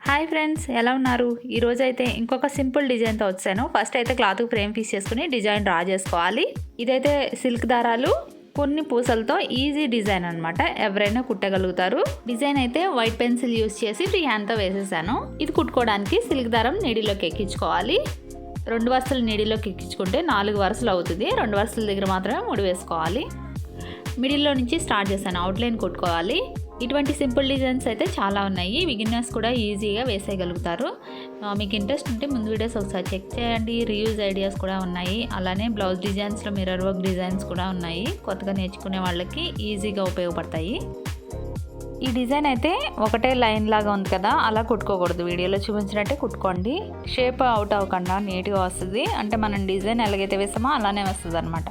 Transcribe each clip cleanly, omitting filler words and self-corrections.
Hi friends, ఎలా ఉన్నారు? ఈరోజు అయితే ఇంకొక సింపుల్ డిజైన్తో వచ్చాను. ఫస్ట్ అయితే క్లాత్ ఫ్రేమ్ పీస్ చేసుకుని డిజైన్ డ్రా చేసుకోవాలి. ఇదైతే సిల్క్ దారాలు కొన్ని పూసలతో ఈజీ డిజైన్ అనమాట. ఎవరైనా కుట్టగలుగుతారు. డిజైన్ అయితే వైట్ పెన్సిల్ యూస్ చేసి ఫ్రీ హ్యాండ్తో వేసేసాను. ఇది కుట్టుకోవడానికి సిల్క్ దారం నీడిలోకి ఎక్కించుకోవాలి. 2 వరుసలు నీడిలోకి ఎక్కించుకుంటే 4 వరుసలు అవుతుంది. 2 వరుసల దగ్గర మాత్రమే ముడి వేసుకోవాలి. మిడిల్లో నుంచి స్టార్ట్ చేశాను. అవుట్లైన్ కొట్టుకోవాలి. ఇటువంటి సింపుల్ డిజైన్స్ అయితే చాలా ఉన్నాయి. బిగినర్స్ కూడా ఈజీగా వేసేయగలుగుతారు. మీకు ఇంట్రెస్ట్ ఉంటే ముందు వీడియోస్ ఒకసారి చెక్ చేయండి. రీయూజ్ ఐడియాస్ కూడా ఉన్నాయి. అలానే బ్లౌజ్ డిజైన్స్లో మిర్రర్ వర్క్ డిజైన్స్ కూడా ఉన్నాయి. కొత్తగా నేర్చుకునే వాళ్ళకి ఈజీగా ఉపయోగపడతాయి. ఈ డిజైన్ అయితే ఒకటే లైన్ లాగా ఉంది కదా, అలా కుట్టుకోకూడదు. వీడియోలో చూపించినట్టే కుట్టుకోండి. షేప్ అవుట్ అవ్వకుండా నీట్గా వస్తుంది. అంటే మనం డిజైన్ ఎలాగైతే వేస్తామో అలానే వస్తుంది అనమాట.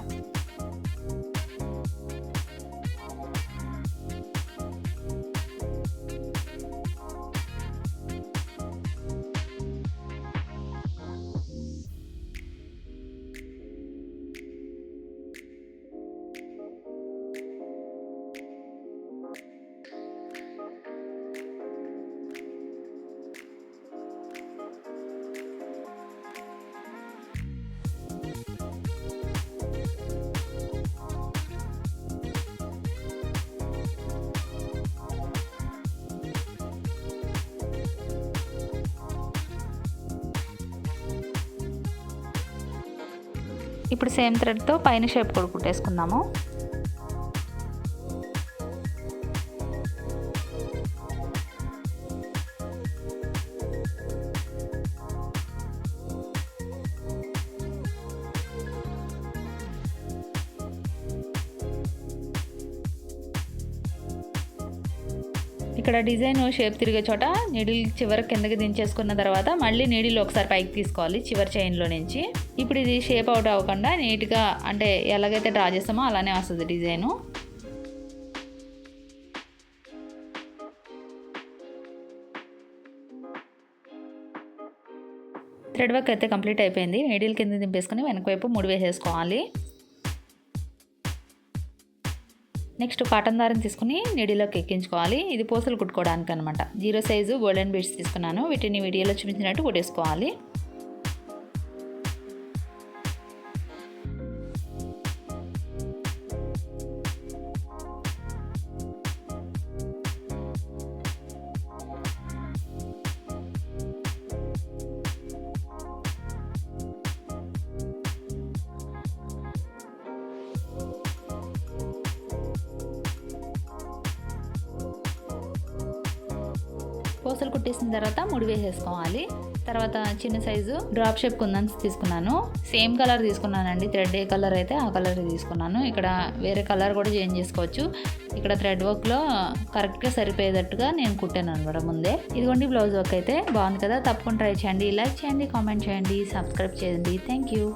ఇప్పుడు సేమ్ థ్రెడ్తో పైన షేప్ కూడా కుట్టేసుకుందాము. ఇక్కడ డిజైన్ షేప్ తిరిగే చోట నీడిల్ చివరి కిందకి దించేసుకున్న తర్వాత మళ్ళీ నీడిల్ ఒకసారి పైకి తీసుకోవాలి చివరి చైన్లో నుంచి. ఇప్పుడు ఇది షేప్ అవుట్ అవ్వకుండా నీట్గా అంటే ఎలాగైతే డ్రా చేస్తామో అలానే వస్తుంది డిజైను. థ్రెడ్ వర్క్ అయితే కంప్లీట్ అయిపోయింది. నీడిల్ కింద దింపేసుకొని వెనక వైపు ముడి వేసేసుకోవాలి. నెక్స్ట్ కాటన్ దారం తీసుకుని నీడిలోకి ఎక్కించుకోవాలి. ఇది పూసలు కుట్టుకోవడానికి అనమాట. 0 సైజు గోల్డెన్ బీడ్స్ తీసుకున్నాను. వీటిని వీడియోలో చూపించినట్టు కుట్టేసుకోవాలి. పూసలు కుట్టేసిన తర్వాత ముడి వేసేసుకోవాలి. తర్వాత చిన్న సైజు డ్రాప్ షేప్ కుందన్స్ తీసుకున్నాను. సేమ్ కలర్ తీసుకున్నానండి. థ్రెడ్ ఏ కలర్ అయితే ఆ కలర్ తీసుకున్నాను. ఇక్కడ వేరే కలర్ కూడా చేంజ్ చేసుకోవచ్చు. ఇక్కడ థ్రెడ్ వర్క్లో కరెక్ట్గా సరిపోయేటట్టుగా నేను కుట్టాను అనమాట ముందే. ఇదిగోండి బ్లౌజ్ వర్క్ అయితే బాగుంది కదా. తప్పకుండా ట్రై చేయండి. లైక్ చేయండి, కామెంట్ చేయండి, సబ్స్క్రైబ్ చేయండి. Thank you.